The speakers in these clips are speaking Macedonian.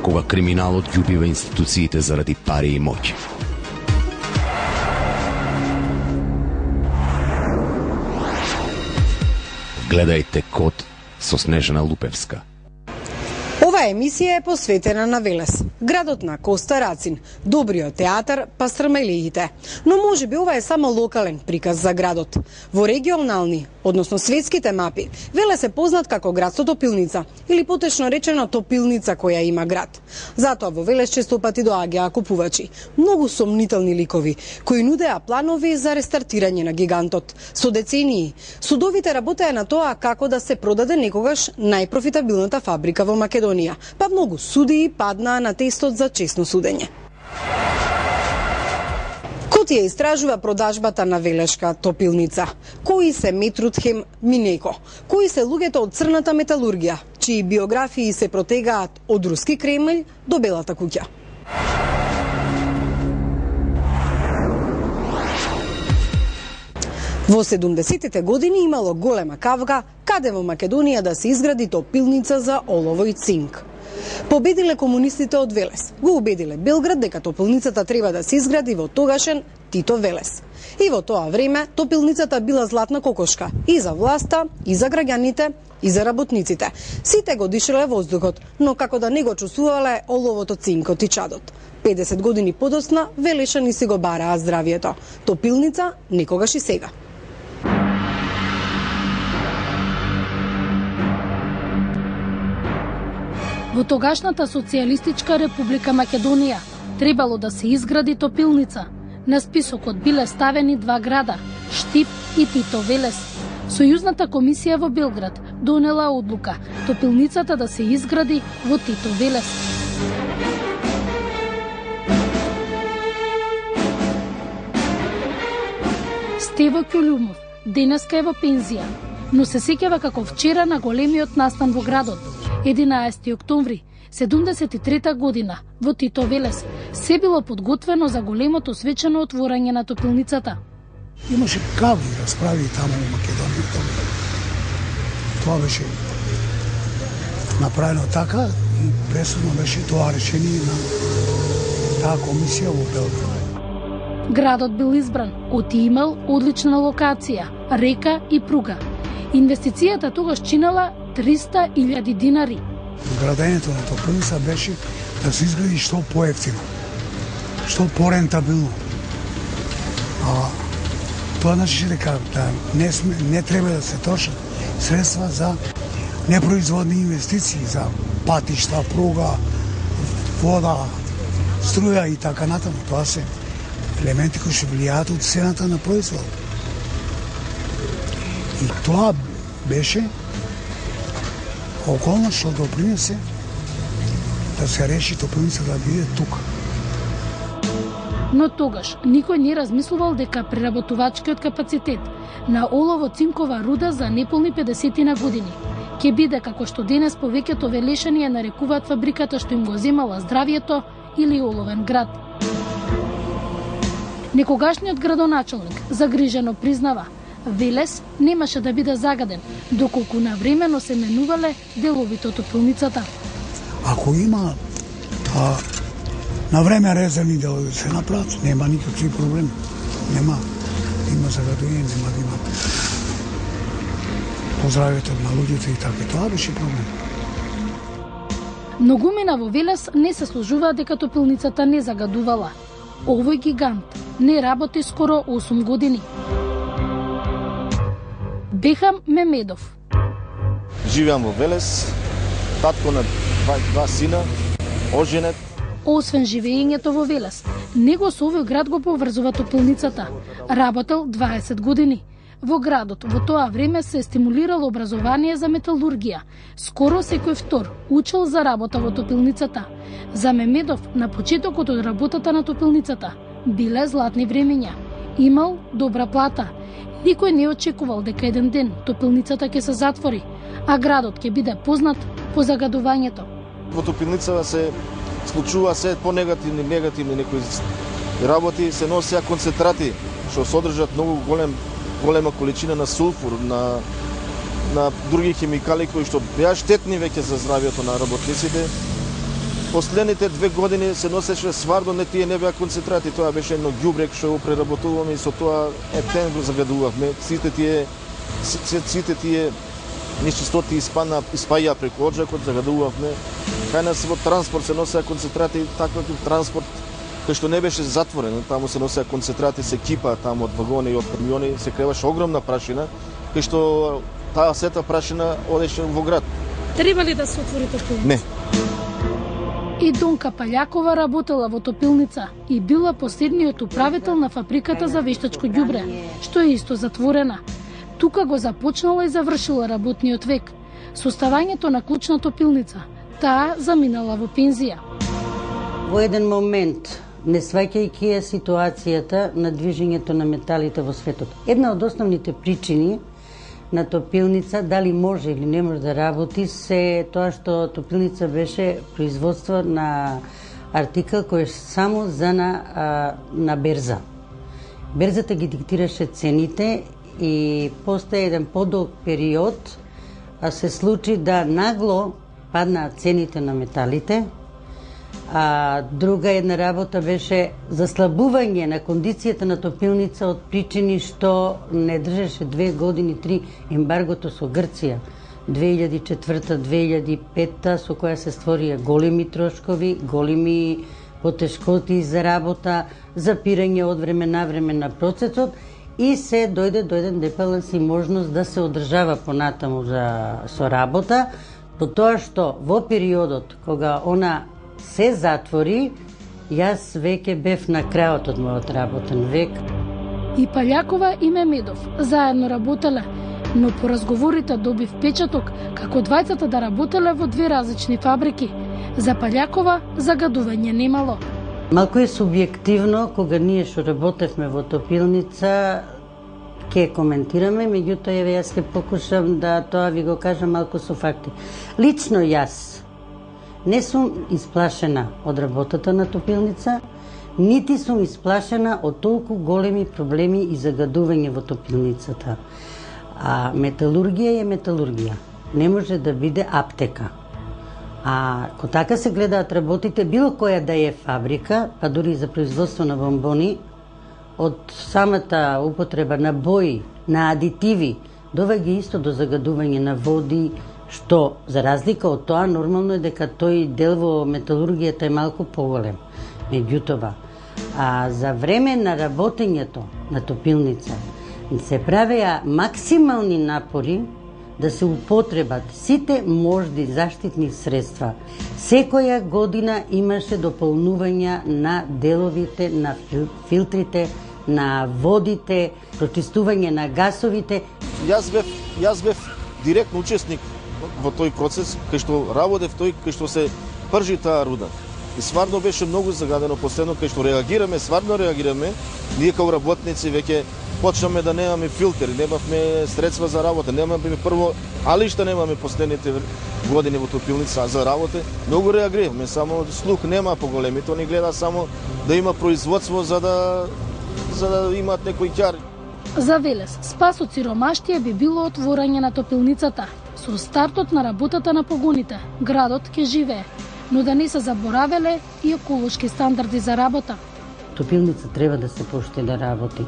кога криминалот ги убива институциите заради пари и моќ. Гледајте Код со Снежана Лупевска. Ова емисија е посветена на Велес, градот на Коста Рацин, добриот театар, па срамелиите. Но можеби ова е само локален приказ за градот. Во регионални, односно светските мапи, Велес е познат како град со топилница, или потешно речено топилница која има град. Затоа во Велес често пати доаѓаа купувачи, многу сомнителни ликови, кои нудеа планови за рестартирање на гигантот. Со децении, судовите работеа на тоа како да се продаде некогаш најпрофитабилната фабрика во Македонија, па многу судии паднаа на тестот за честно судење. Код ја истражува продажбата на Велешка топилница. Кои се Метрутхем Минеко? Кои се луѓето од црната металургија, чии биографии се протегаат од Руски Кремљ до Белата куќа? Во 70-тите години имало голема кавга каде во Македонија да се изгради топилница за олово и цинк. Победиле комунистите од Велес. Го убедиле Белград дека топилницата треба да се изгради во тогашен Тито Велес. И во тоа време топилницата била златна кокошка и за власта, и за граѓаните, и за работниците. Сите го дишеле воздухот, но како да не го чувствувале оловото, цинкот и чадот. 50 години подоцна Велешани си го бараа здравието. Топилница никогаш и сега. Во тогашната социјалистичка република Македонија требало да се изгради топилница. На списокот биле ставени два града – Штип и Тито Велес. Сојузната комисија во Белград донела одлука топилницата да се изгради во Тито Велес. Стево Ќулумов денеска е во пензија, но се сеќава како вчера на големиот настан во градот. 11 октомври 73 година во Тито Велес се било подготвено за големото свечено отворање на топилницата. Имаше кавги расправи таму во Македонија. Тоа беше направено така и пресудно беше тоа решение на таа комисија во Белград. Градот бил избран, оти имал одлична локација, река и пруга. Инвестицијата тогаш чинела 300.000 динари. Градењето на топилница беше да се изгради што поевтино, што порентабилно. Тоа значи дека не треба да се трошат средства за непроизводни инвестиции, за патишта, пруга, вода, струја и така натаму. Тоа се елементи кои ќе влијаат од цената на производ. И тоа беше околно што допринесе да се реши топилницата да биде тука. Но тогаш никој не размислувал дека преработувачкиот капацитет на олово-цинкова руда за неполни 50 години ќе биде како што денес повеќето велешани ја нарекуваат фабриката што им го земала здравието или оловен град. Некогашниот градоначалник загрижено признава, Велес немаше да биде загаден, доколку навремено се менувале деловите од топилницата. Ако има на време резервни делови да се направат, нема никакви проблеми. Нема загадување, нема да има поздравите на луѓето и така. Тоа беше проблем. Многумина во Велес не се сложуваа дека топилницата не загадувала. Овој гигант не работи скоро 8 години. Бехам Мемедов. Живеам во Велес, татко на два сина, оженет. Освен живеењето во Велес, него со овој град го поврзува топилницата. Работел 20 години. Во градот во тоа време се стимулирало образование за металургија. Скоро секој втор учел за работа во топилницата. За Мемедов на почетокот од работата на топилницата биле златни времења. Имал добра плата. Никој не очекувал дека еден ден топилницата ќе се затвори, а градот ќе биде познат по загадувањето. Во топилницата се случува се по-негативни некои работи, се носеа концентрати што содржат многу голема количина на сулфур, на други хемикали кои што беа штетни веќе за здравието на работниците. последните 2 години се носеше сварно, не тие не беа концентрати, тоа беше едно ѓубрек што го преработуваме и со тоа ептен го загадувавме. Сите тие нечистоти испаја преку оджакот, загадувавме. Кај нас во транспорт се носеа концентрати, таква транспорт кај што не беше затворен, таму се носеа концентрати, се кипа таму од вагони и од камиони, се креваше огромна прашина, кај што таа сета прашина одеше во град. Треба ли да се отвори топилница? Не. И Донка Палјакова работела во топилница и била последниот управител на фабриката за вештачко ѓубре, што е исто затворена. Тука го започнала и завршила работниот век. Со ставањето на клучна топилница, таа заминала во пензија. Во еден момент, не сваќајќи ја ситуацијата на движењето на металите во светот. Една од основните причини на топилница, дали може или не може да работи, се тоа што топилница беше производство на артикал кој е само за на берза. Берзата ги диктираше цените и после еден подолг период се случи да нагло паднаа цените на металите. Друга една работа беше заслабување на кондицијата на топилница од причини што не држеше 2 години, 3 ембаргото со Грција. 2004-2005 со која се створија големи трошкови, големи потешкоти за работа, запирање од време на време на процесот и се дојде до еден дебаланс и можност да се одржава понатаму со работа, по тоа што во периодот кога она се затвори, јас веќе бев на крајот од мојот работен век. И Палјакова и Мемедов заедно работеле, но по разговорите добив впечаток како двајцата да работеле во 2 различни фабрики. За Палјакова загадување немало. Малку е субјективно кога ние што работевме во топилница, ќе коментираме, меѓутоа еве јас ќе покушам да тоа ви го кажам малку со факти. Лично јас не сум исплашена од работата на топилница, нити сум исплашена од толку големи проблеми и загадување во топилницата. Металургија е металургија. Не може да биде аптека. Ко така се гледаат работите, било која да е фабрика, па дури за производство на бомбони, од самата употреба на бои, на адитиви, доваѓа исто до загадување на води, што, за разлика од тоа, нормално е дека тој дел во металургијата е малку поголем. Меѓутоа, за време на работењето на топилница се правеа максимални напори да се употребат сите можни заштитни средства. Секоја година имаше дополнување на деловите, на филтрите, на водите, прочистување на гасовите. Јас бев директно учесник во тој процес, кај што работев тој, кај што се пржи таа руда. И сварно беше многу загадено последно, кај што сварно реагираме, ние као работници веќе почнаме да немаме филтери, немавме средства за работа, немаме прво, али што немаме последните години во топилница за работа, многу реагиравме, само слух нема поголеми, тоа ни гледа само да има производство за да имаат некој ќар. За Велес, спас од сиромаштија би било отворање на топилницата. Со стартот на работата на погоните, градот ќе живее, но да не се заборавеле и еколошки стандарди за работа. Топилница треба да се почне да работи.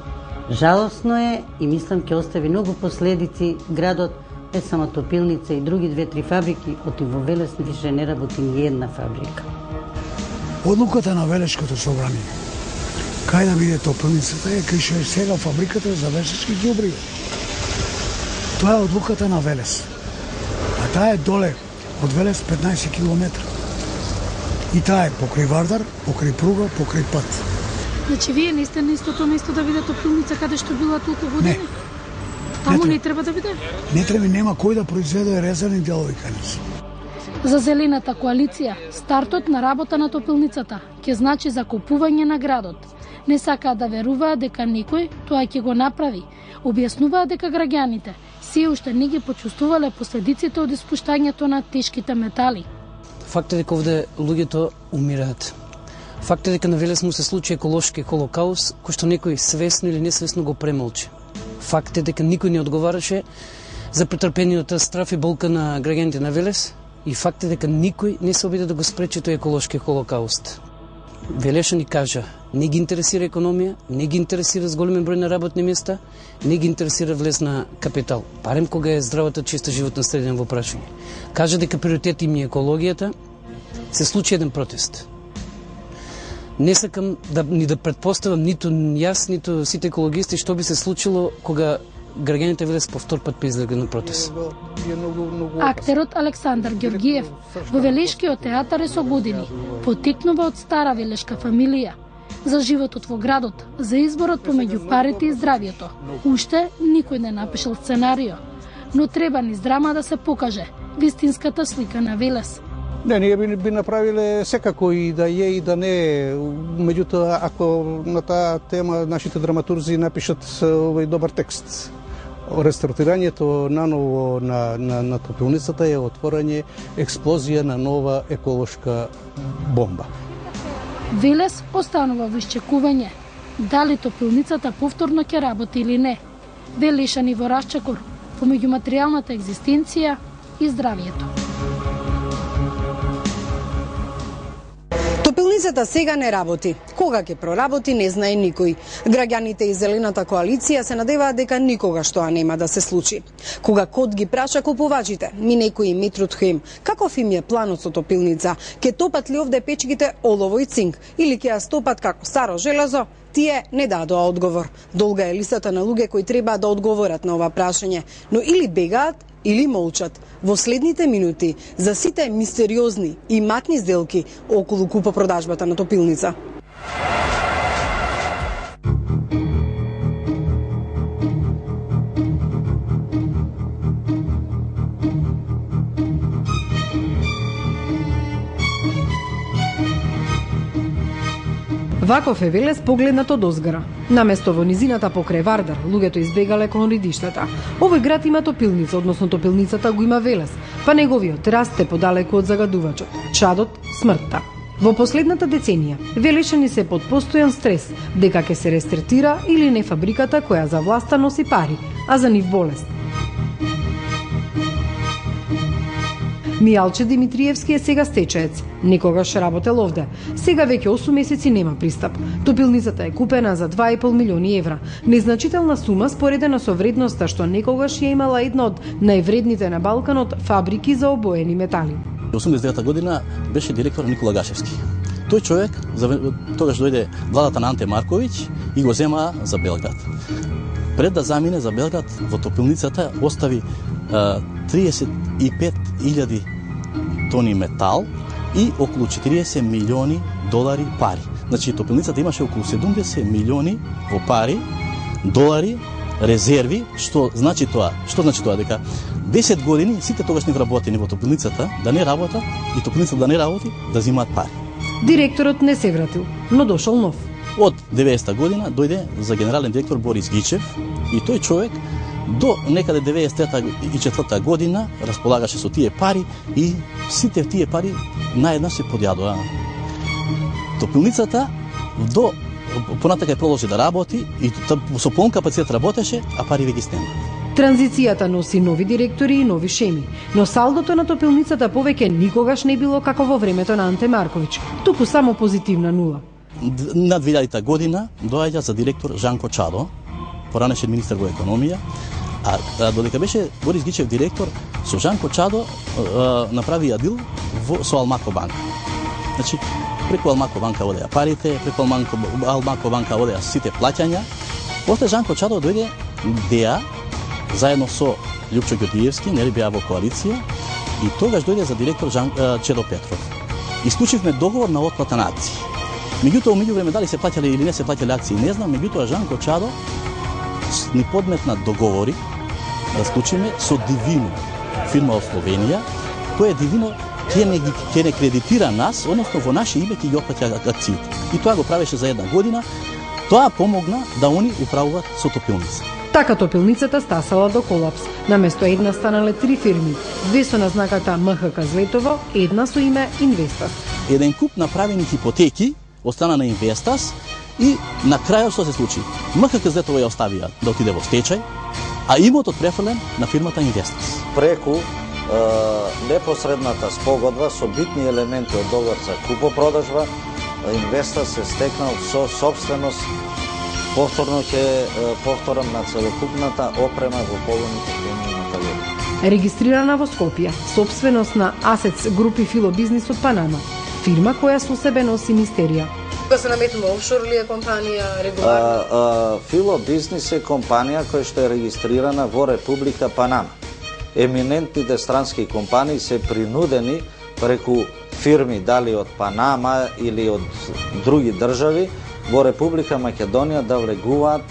Жалосно е и мислам ќе остави многу последици градот, не само топилница и други 2-3 фабрики, оти во Велес више не работи ни една фабрика. Одлуката на Велешкото собрание, кај да биде топилницата е кај што е сега фабриката за вештачки ѓубриви. Тоа е одлуката на Велес. А таа е доле од Велес 15 км. И таа е покрај Вардар, покрај пруга, покрај пат. Значи вие не сте на истото место да биде топилница каде што била толку години? Не. Таму не треба да биде? Не треба, нема кој да произведе резервни делови кај нас. За Зелената коалиција, стартот на работа на топилницата ќе значи закупување на градот. Не сакаат да веруваат дека некој тоа ќе го направи. Објаснуваат дека граѓаните се уште не ги почувствувале последиците од испуштањето на тешките метали. Факт е дека овде луѓето умираат. Факт е дека на Велес му се случи еколошки холокаус, кој што некој свесно или несвесно го премолчи. Факт е дека никој не одговараше за претрпениот страф и болка на граѓаните на Велес и факт е дека никој не се обиде да го спречи тој еколошки холокауст. Велеше ни кажа, не ги интересира економија, не ги интересира зголемен број на работни места, не ги интересира влез на капитал. Барем кога е здравата чиста животна средина во прашање. Кажа дека приоритет им е екологијата, се случи еден протест. Не сакам да предпоставам ниту јас, ниту сите екологисти што би се случило кога граѓаните Велес повтор пат излегле на протест. Актерот Александар Ѓорѓиев во Велешкиот театар е со години. Потекнува од стара велешка фамилија. За животот во градот, за изборот помеѓу парите и здравието. Уште никој не напишал сценарио. Но треба низ драма да се покаже вистинската слика на Велес. Не, ние би направиле секако и да е и да не е. Меѓутоа, ако на таа тема нашите драматурзи напишат овој добар текст. Рестартирањето наново на топилницата е отворање експлозија на нова еколошка бомба. Велес останува во исчекување. Дали топилницата повторно ќе работи или не? Велешани во расчекор помеѓу материјалната екзистенција и здравието. Топилницата сега не работи. Кога ќе проработи не знае никој. Граѓаните и Зелената коалиција се надеваат дека никогаш тоа нема да се случи. Кога Кот ги праша купувачите, ми некои Митрутхем, каков им е планот со топилница? Ке топат ли овде печките олово и цинк или ќе ја стопат како старо железо? Тие не дадоа одговор. Долга е листата на луѓе кои треба да одговорат на ова прашање, но или бегаат или молчат во следните минути за сите мистериозни и матни сделки околу купопродажбата на топилница. Ваков е Велес погледнато дозгара. Наместо во низината покрај Вардар, луѓето избегале кон родиштата. Овој град има топилница, односно топилницата го има Велес, па неговиот расте подалеку од загадувачот, чадот, смртта. Во последната деценија, велешани се под постојан стрес дека ќе се рестартира или не фабриката која за власта носи пари, а за нив болест. Мијалче Димитриевски е сега стечаец. Некогаш работел овде. Сега веќе 8 месеци нема пристап. Топилницата е купена за 2,5 милиони евра. Незначителна сума споредена со вредноста што некогаш ја имала една од највредните на Балканот фабрики за обоени метали. 89 година беше директор Никола Гашевски. Тој човек тогаш дојде владата на Анте Марковиќ и го зема за Белград. Пред да замине за Белград, во топилницата остави 35.000 тони метал и околу 40 милиони долари пари. Значи, топилницата имаше околу 70 милиони во пари, долари, резерви. Што значи тоа? Што значи тоа? Дека 10 години сите тогашни вработени во топилницата да не работат и топилницата да не работи, да земаат пари. Директорот не се вратил, но дошол нов. Од 90-та година дојде за генерален директор Борис Гичев и тој човек до некаде 93-та година располагаше со тие пари и сите тие пари наеднаш се подјадоа. Топилницата до понатака продолжи да работи и со полн капацитет работеше, а пари веќе снема. Транзицијата носи нови директори и нови шеми, но салдото на топилницата повеќе никогаш не било како во времето на Анте Марковиќ, туку само позитивна нула. На 2000 година доаѓа за директор Жанко Чадо, поранешен министер во економија, а додека беше Борис Гичев директор, со Жанко Чадо направи адил со Алмако банка. Значи, преку Алмако банка одеа парите, преку Алмако банка одеа сите плаќања. После Жанко Чадо дојде ДЕА, заедно со Љупчо Ѓорѓиевски, нели беа во коалиција, и тогаш дојде за директор Чедо Петров. Исклучивме договор на отплата на акции. Меѓутоа, меѓувреме дали се плаќале или не се плаќале акции, не знам, меѓутоа Жанко Чадо ни подметна договори да склучиме со Дивино, фирма од Словенија, која Дивино ќе не кредитира нас, односно во наше име ќе ги отплаќа акциите. И тоа го правеше за една година. Тоа помогна да они управуваат со топилница. Така топилницата стасала до колапс. Наместо една станале 3 фирми, 2 со назнаката МХК Злетово, една со име Инвестас. Еден куп направени хипотеки од страна на Инвестас и на крајот што се случи? МХК Злетово ја оставија да отиде во стечај, а имотот префрлен на фирмата Инвестас. Преку непосредната спогодба со битни елементи од договор за купо-продажба, инвестор се стекнал со собственост повторам на целокупната опрема во полоните филми на Талија. Регистрирана во Скопје, собственост на Асец групи Филобизнис од Панама, фирма која со себе носи мистерија. Кога се наметнува офшор ли е компанија регуларна? Филобизнис е компанија која што е регистрирана во Република Панама. Еминентните странски компании се принудени преку фирми дали од Панама или од други држави во Република Македонија да влегуваат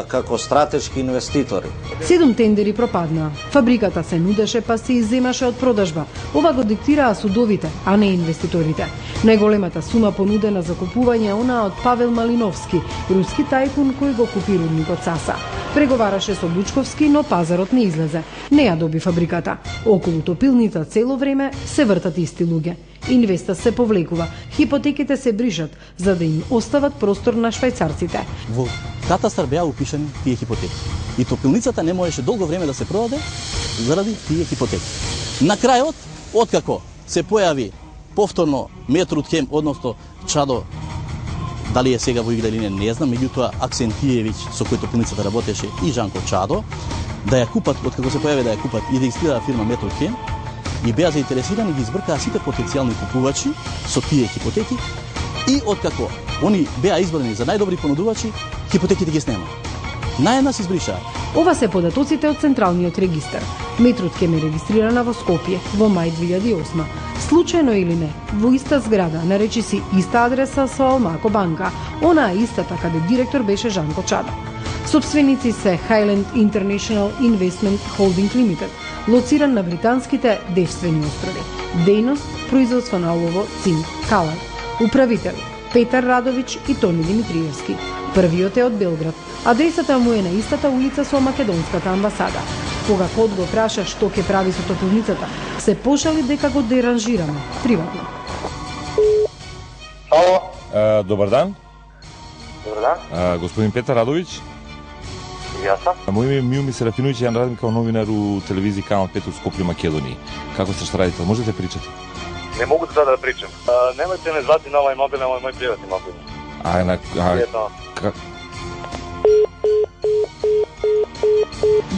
како стратешки инвеститори. 7 тендери пропаднаа. Фабриката се нудеше па се изземаше од продажба. Ова го диктираа судовите, а не инвеститорите. Најголемата сума понудена за купување она од Павел Малиновски, руски тајкун кој го купи рудникот Саса. Преговараше со Бучковски, но пазарот не излезе. Не ја доби фабриката. Околу топилница цело време се вртат исти луѓе. Инвеста се повлекува, хипотеките се бришат, за да им остават простор на швајцарците. Во катастар беа упишани тие хипотеки. И топилницата не можеше долго време да се продаде заради тие хипотеки. На крајот, откако се појави повторно Метрутхем, односно Чадо, дали е сега во игра или не знам, меѓутоа Аксентиевиќ со кој топилницата работеше и Жанко Чадо, да ја купат, откако се појави да ја купат и да регистрира фирма Метрутхем, и беа заинтересирани, ги избркаа сите потенцијални купувачи со тие хипотеки и откако они беа избрани за најдобри понудувачи, хипотеките ги снема. Најна се избришаа. Ова се податоците од Централниот регистар. Метрутхем е регистрирана во Скопје во мај 2008. Случајно или не, во иста зграда, наречи си иста адреса со Алмако банка, онаа истата каде директор беше Жанко Чадо. Собственици се Highland International Investment Holding Limited, лоциран на британските Девствени острови. Дејност, производство на олово, цинк, калар. Управители Петар Радович и Тони Димитриевски. Првиот е од Белград, адресата му е на истата улица со македонската амбасада. Кога Код го праша што ќе прави со топилницата, се пошали дека го деранжираме приватно. Ало. Добар дан. Добар дан. Господин Петар Радович. Јаса. Мој име е Миумир Серафиновиќ, ја радим као новинар у телевизија канал 5 у Скопје, Македонија. Како сте, што радите? Можете да причате? Не могу да причам. Немојте ме звати на овај мобилен, овај мој приватни мобил.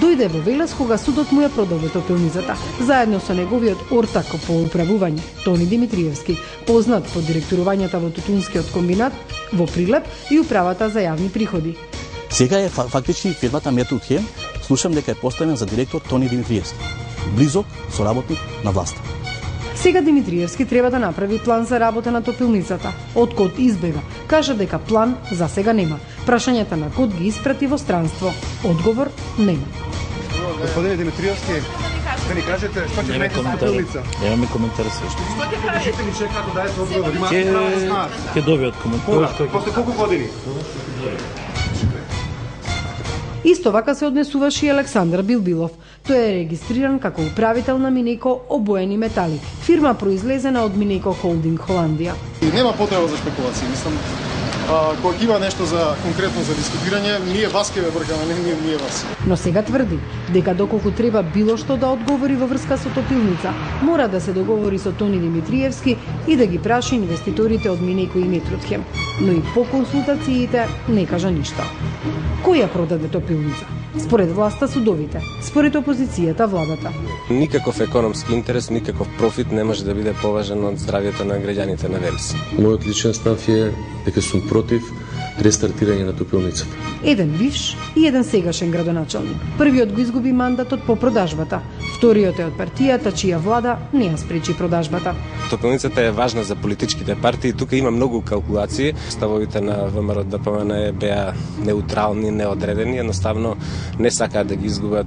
Дојде во Велес кога судот му ја продаде топилницата, заедно со неговиот ортак по управување, Тони Димитриевски, познат по директорувањата во тутунскиот комбинат, во Прилеп и управата за јавни приходи. Сега е фактички фирмата Метрутхем, слушам дека е поставен за директор Тони Димитриевски, близок соработник на власта. Сега Димитриевски треба да направи план за работа на топилницата. Од Код избега, кажа дека план за сега нема. Прашањата на Код ги испрати во странство. Одговор нема. Господине Димитриевски, да ни кажете што ќе правите со топилница? Немаме коментар се. Што ќе правите? Кажете ни како дајте одговор. Имате право да знаат. Ќе добиат коментар. После колку години? Исто вака се однесуваше и Александар Билбилов. Тој е регистриран како управител на Минеко обоени метали, фирма произлезена од Минеко Холдинг Холандија. Нема потреба за спекулации, мислам. Кога има нешто за конкретно за дискутирање, ние вас ќе ве бркаме, не ние вас. Но сега тврди дека доколку треба било што да одговори во врска со топилница, мора да се договори со Тони Димитриевски и да ги праши инвеститорите од Минеко и Метрутхем. Но и по консултациите не кажа ништо. Кој ја продаде топилница? Според власта судовите, според опозицијата владата. Никаков економски интерес, никаков профит не може да биде поважен од здравјето на граѓаните на Велес. Мојот личен став е дека сум против рестартирање на топилницата. Еден бивш и еден сегашен градоначалник. Првиот го изгуби мандатот по продажбата, вториот е од партијата чија влада не ја спречи продажбата. Топилницата е важна за политичките партии, тука има многу калкулации. Ставовите на ВМРО ДПМН беа неутрални, неодредени, едноставно не сакаат да ги изгубат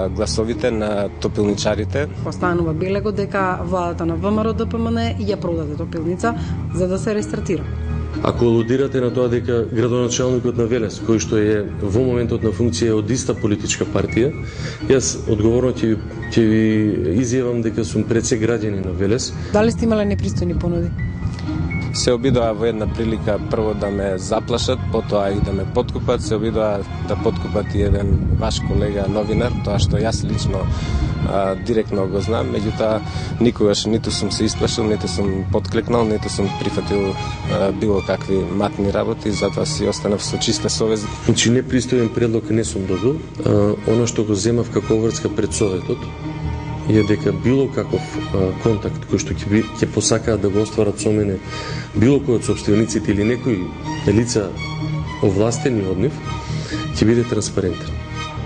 гласовите на топилничарите. Постанува белего дека владата на ВМРО ДПМН ја продаде топилница за да се рестартира. Ако алудирате на тоа дека градоначалникот на Велес, кој што е во моментот на функција од иста политичка партија, јас одговорно ќе ви изјавам дека сум пред се граѓани на Велес. Дали сте имале непристојни понуди? Се обидоа во една прилика прво да ме заплашат, потоа и да ме подкупат, се обидоа да подкупат и еден ваш колега новинар, тоа што јас лично директно го знам, меѓутоа никогаш ниту сум се исплашил, ниту сум подклекнал, ниту сум прифатил било какви матни работи, затоа си останав со чиста совест. Значи непристоен предлог не сум добил, она што го земав како врска пред Советот е дека било каков контакт кој што ќе посакаат да го остварат со мене било кој од сопствениците или некои лица овластени од нив, ќе биде транспарентен.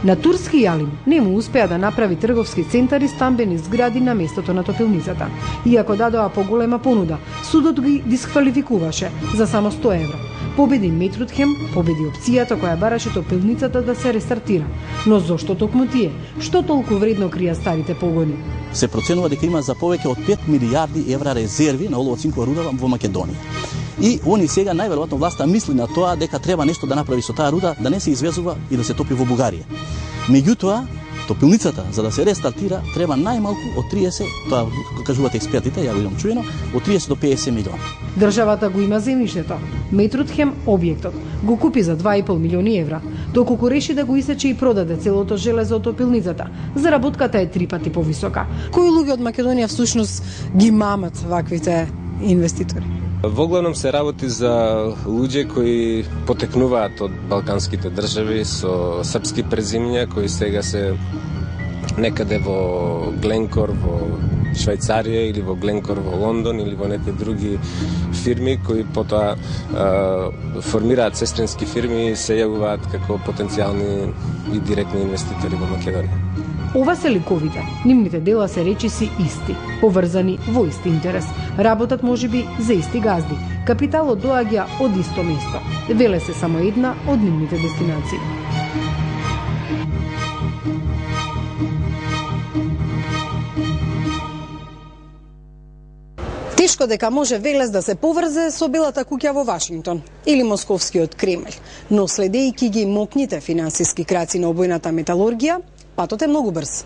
На Турски Јалим не му успеа да направи трговски центар и стамбени згради на местото на топилницата. Иако дадоа поголема понуда, судот ги дисквалификуваше за само 100 евро. Победи Метрутхем, победи опцијата која бараше топилницата да се рестартира. Но зошто токму тие? Што толку вредно крија старите погони? Се проценува дека има за повеќе од 5 милијарди евра резерви на олово-цинкова руда во Македонија. И они сега најверојатно власта мисли на тоа дека треба нешто да направи со таа руда, да не се извезува и да се топи во Бугарија. Меѓутоа, топилницата за да се рестартира треба најмалку од 30, тоа кажуваат експертите, ја го имам чуено, од 30 до 50 милиони. Државата го има земјиштето. Метрутхем објектот го купи за 2,5 милиони евра, доколку реши да го исече и продаде целото железо од топилницата. Заработката е 3 пати повисока. Кои луѓе од Македонија всушност ги мамат ваквите инвеститори? Воглавном се работи за луѓе кои потекнуваат од балканските држави со српски презимња, кои сега се некаде во Гленкор во Швајцарија или во Гленкор во Лондон или во некои други фирми кои потоа формираат сестрински фирми и се јавуваат како потенцијални и директни инвеститори во Македонија. Ова се ликовите. Нивните дела се речиси исти, поврзани во исти интерес. Работат можеби за исти газди. Капиталот доаѓа од исто место. Веле се само една од нивните дестинации. Тешко дека може Велес да се поврзе со Белата куќа во Вашингтон или Московскиот Кремљ, но следејќи ги мокните финансиски краци на обојната металургија, патот е многу брз.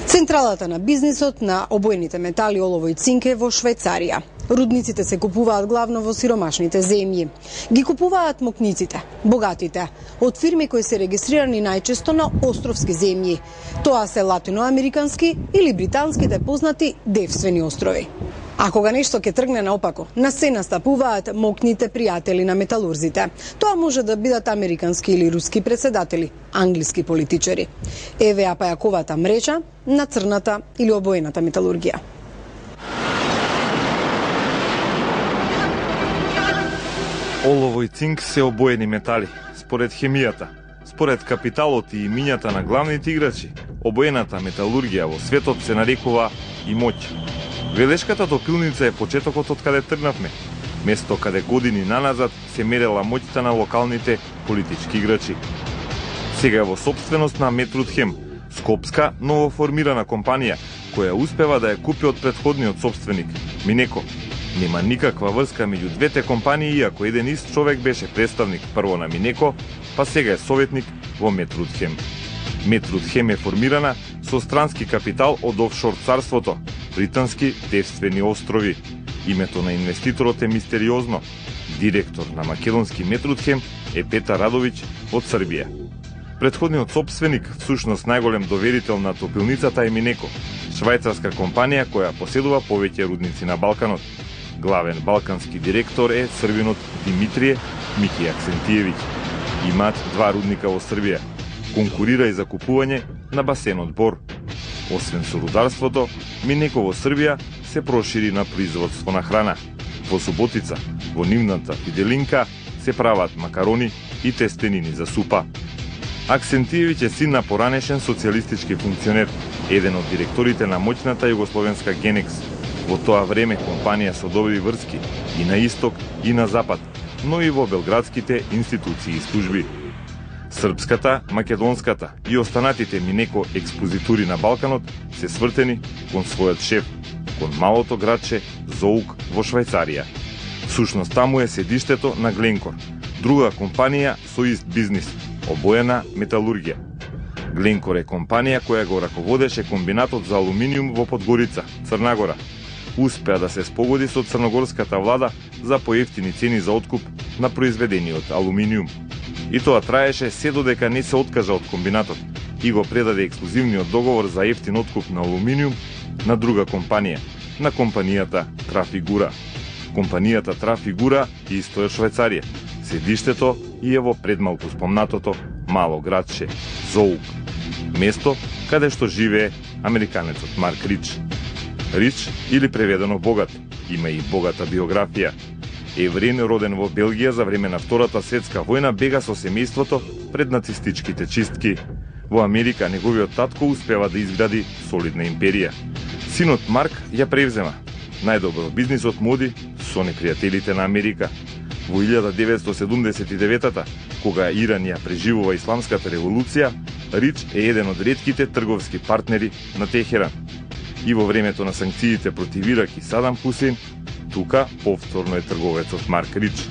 Централата на бизнисот на обојните метали, олово и цинк е во Швајцарија. Рудниците се купуваат главно во сиромашните земји. Ги купуваат мокниците, богатите, од фирми кои се регистрирани најчесто на островски земји. Тоа се латиноамерикански или британските познати девствени острови. А кога нешто ќе тргне наопако, на сцена стапуваат мокните пријатели на металурзите. Тоа може да бидат американски или руски председатели, англиски политичари. Еве ја пајаковата мрежа на црната или обоената металургија. Олово и цинк се обоени метали, според хемијата. Според капиталот и имињата на главните играчи, обоената металургија во светот се нарекува и моќ. Велешката топилница е почетокот од каде тргнавме, место каде години наназад се мерела моќта на локалните политички играчи. Сега е во собственост на Метрутхем, скопска новоформирана компанија, која успева да ја купи од претходниот собственик, Минеко. Нема никаква врска меѓу двете компании, иако еден ист човек беше представник прво на Минеко, па сега е советник во Метрутхем. Метрутхем е формирана со странски капитал од офшор царството, британски девствени острови. Името на инвеститорот е мистериозно. Директор на македонски Метрутхем е Петар Радовиќ од Србија. Претходниот собственик, всушност најголем доверител на топилницата е Минеко, швајцарска компанија која поседува повеќе рудници на Балканот. Главен балкански директор е србинот Димитрije Мики Аксентиевиќ. Имаат 2 рудника во Србија. Конкурира и за купување на басенот Бор. Освен со рударството, Минеко во Србија се прошири на производство на храна. Во Суботица, во нивната Виделинка, се прават макарони и тестенини за супа. Аксентиевиќ е син на поранешен социјалистички функционер, еден од директорите на моќната југословенска Генекс. Во тоа време компанија со добри врски и на исток и на запад, но и во белградските институции и служби. Српската, македонската и останатите Минеко експозитури на Балканот се свртени кон својот шеф, кон малото градче Зоук во Швајцарија. Всушност таму е седиштето на Гленкор, друга компанија со ист бизнис, обоена металургија. Гленкор е компанија која го раководеше комбинатот за алуминиум во Подгорица, Црна Гора. Успеа да се спогоди со црногорската влада за поевтини цени за откуп на произведениот алуминиум. И тоа траеше се додека не се откажа од комбинатот. и го предаде ексклузивниот договор за ефтин откуп на алуминиум на друга компанија, на компанијата Трafigura. Компанијата Trafigura исто е Швајцарија. Седиштето и е во предмалку спомнатото мало градче Зоук, место каде што живее американецот Марк Рич. Рич, или преведено богат, има и богата биографија. Евреин, роден во Белгија за време на Втората светска војна, бега со семејството пред нацистичките чистки. Во Америка неговиот татко успева да изгради солидна империја. Синот Марк ја превзема. Најдобро бизнисот моди со непријателите на Америка. Во 1979-та, кога Иран ја преживува исламската револуција, Рич е еден од ретките трговски партнери на Техеран. И во времето на санкциите против Ирак и Садам Хусейн, тука повторно е трговецот Марк Рич.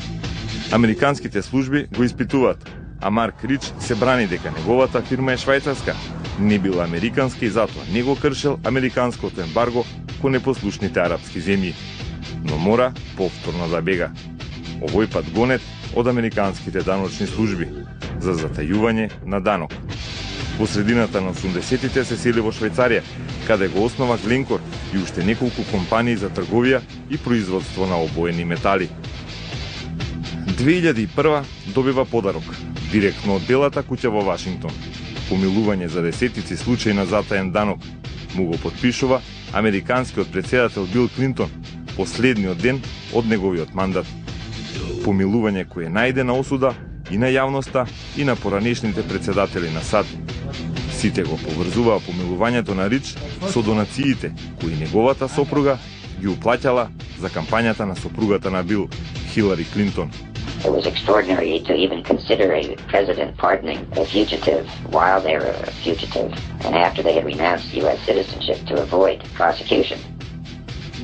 Американските служби го испитуваат, а Марк Рич се брани дека неговата фирма е швајцарска, не била американска и затоа не го кршел американското ембарго кон непослушните арапски земји. Но мора повторно да бега. Овој пат гонет од американските даночни служби за затајување на данок. Во средината на 80-тите се сели во Швајцарија, каде го основа Гленкор и уште неколку компании за трговија и производство на обоени метали. 2001 добива подарок директно од Белата куќа во Вашингтон. Помилување за десетици случаи на затаен данок. Му го подпишува американскиот председател Бил Клинтон последниот ден од неговиот мандат. Помилување кое најде на осуда и на јавноста и на поранешните председатели на САД. Сите го поврзуваа помилувањето на Рич со донациите кои неговата сопруга ги уплаќала за кампањата на сопругата на Бил, Хилари Клинтон. It was extraordinary to even consider a president pardoning a fugitive while they were a fugitive and after they had renounced U.S. citizenship to avoid prosecution.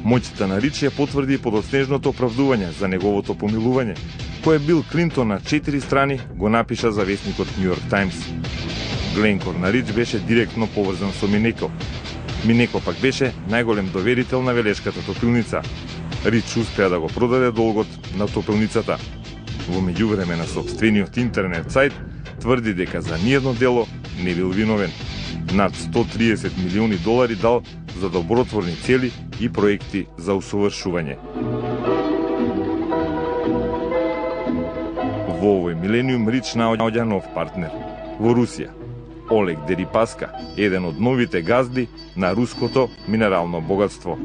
Моќта на Рич ја потврди подоснежното оправдување за неговото помилување, кое Бил Клинтон на 4 страни го напиша за весникот Нью Йорк Таймс. Гленкор на Рич беше директно поврзан со Минеко. Минеко пак беше најголем доверител на Велешката топилница. Рич успеа да го продаде долгот на топилницата. Во меѓувреме на сопствениот интернет сајт тврди дека за ниедно дело не бил виновен. Над 130 милиони долари дал за добротворни цели и проекти за усовршување. Во овој милениум Рич наоѓа нов партнер. Во Русија, Олег Дерипаска, еден од новите газди на руското минерално богатство.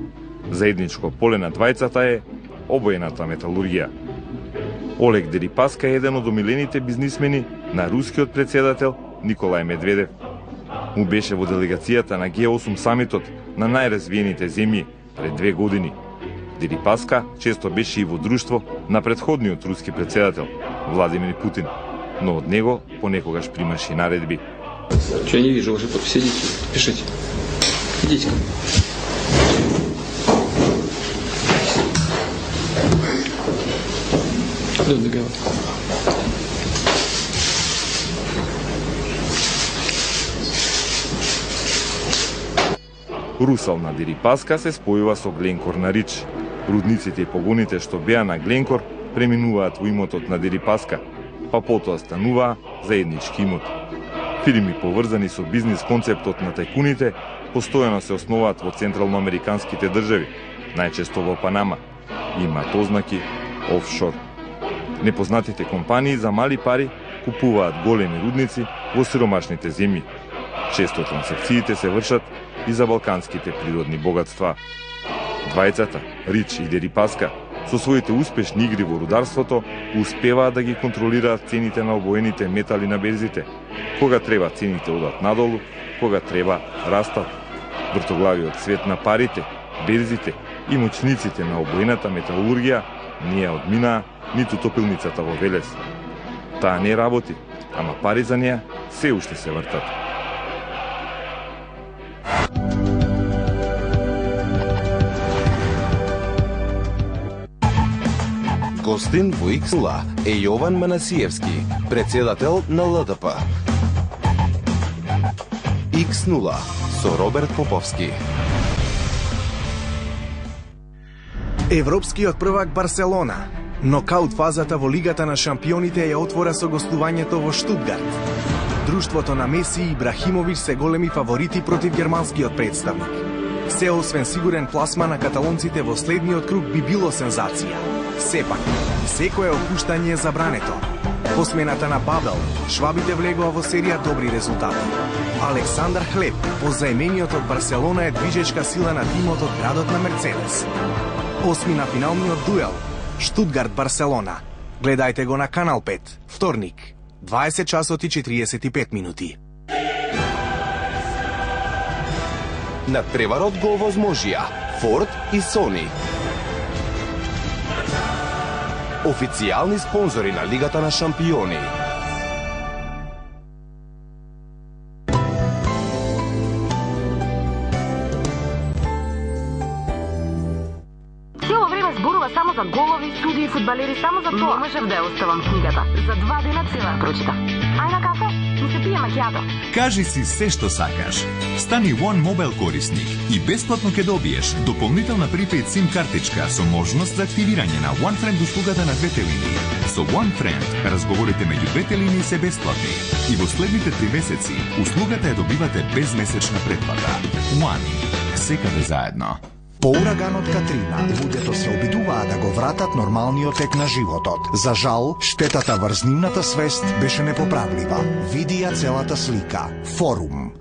Заедничко поле на двајцата е обоената металургија. Олег Дерипаска е еден од омилените бизнисмени на рускиот председател Николај Медведев. Му беше во делегацијата на Г8 самитот на најразвиените земји пред 2 години. Дерипаска често беше и во друштво на претходниот руски председател Владимир Путин, но од него понекогаш примаше и наредби. Че не вижу уже подписи, пишите. Идите. Да, договор. Русал на Дерипаска се спојува со Гленкор на Рич. Рудниците и погоните што беа на Гленкор преминуваат во имотот на Дерипаска, па потоа стануваа заеднички имот. Фирми поврзани со бизнис концептот на тајкуните постојано се основаат во централноамериканските држави, најчесто во Панама. Имаат ознаки офшор. Непознатите компании за мали пари купуваат големи рудници во сиромашните земји. Често трансакциите се вршат и за балканските природни богатства. Двајцата, Рич и Дерипаска, со своите успешни игри во рударството, успеваат да ги контролираат цените на обоените метали на берзите. Кога треба цените одат надолу, кога треба растат. Вртоглавиот свет на парите, берзите и моќниците на обоената металургија не ја одминаа ниту топилницата во Велес. Таа не работи, ама пари за неа се уште се вртат. Гостин во X0 е Јован Манасиевски, председател на ЛДП. X0 со Роберт Поповски. Европскиот првак Барселона. Нокаут фазата во Лигата на шампионите ја отвора со гостувањето во Штутгарт. Друштвото на Меси и Ибрахимович се големи фаворити против германскиот представник. Се освен сигурен пласма на каталонците во следниот круг би било сензација. Сепак, секое опуштање е забрането. По смената на Бабел, швабите влегоа во серија добри резултати. Александар Хлеб, позаемениот од Барселона, е движечка сила на тимот од градот на Мерцедес. Осми на финалниот дуел, Штутгарт-Барселона. Гледајте го на Канал 5, вторник, 20 часот и 45 минути. Надпреварот го овозможија Форд и Сони. Официјални спонзори на Лигата на шампиони. Цело време зборува само за голови, судии, фудбалери, само за тоа. Можев да ја оставам книгата. За 2 дена цела прочита. Ај на кафе, ми се пие макијато. Кажи си се што сакаш. Стани One Mobile корисник и бесплатно ќе добиеш дополнителна prepaid SIM картичка со можност за активирање на OneFriend услугата на двете линии. Со OneFriend разговорите меѓу двете линии се бесплатни и во следните 3 месеци услугата ја добивате без месечна претплата. One. Секаде заедно. По ураганот Катрина, луѓето се обидуваа да го вратат нормалниот тек на животот. За жал, штетата врз нивната свест беше непоправлива. Види ја целата слика. Форум.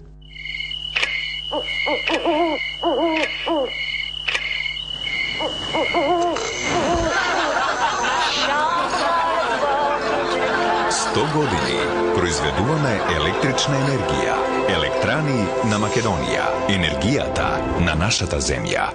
Сто години произведуваме електрична енергија. Електрани на Македонија. Енергијата на нашата земја.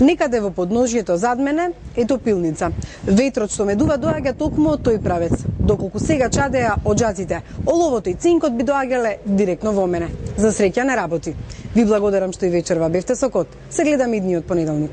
Некаде во подножјето зад мене е топилница. Ветрот што ме дува доаѓа токму од тој правец. Доколку сега чадеа оџаците, оловото и цинкот би доаѓале директно во мене. За среќа не работи. Ви благодарам што и вечерва бевте со Кот. Се гледаме идниот понеделник.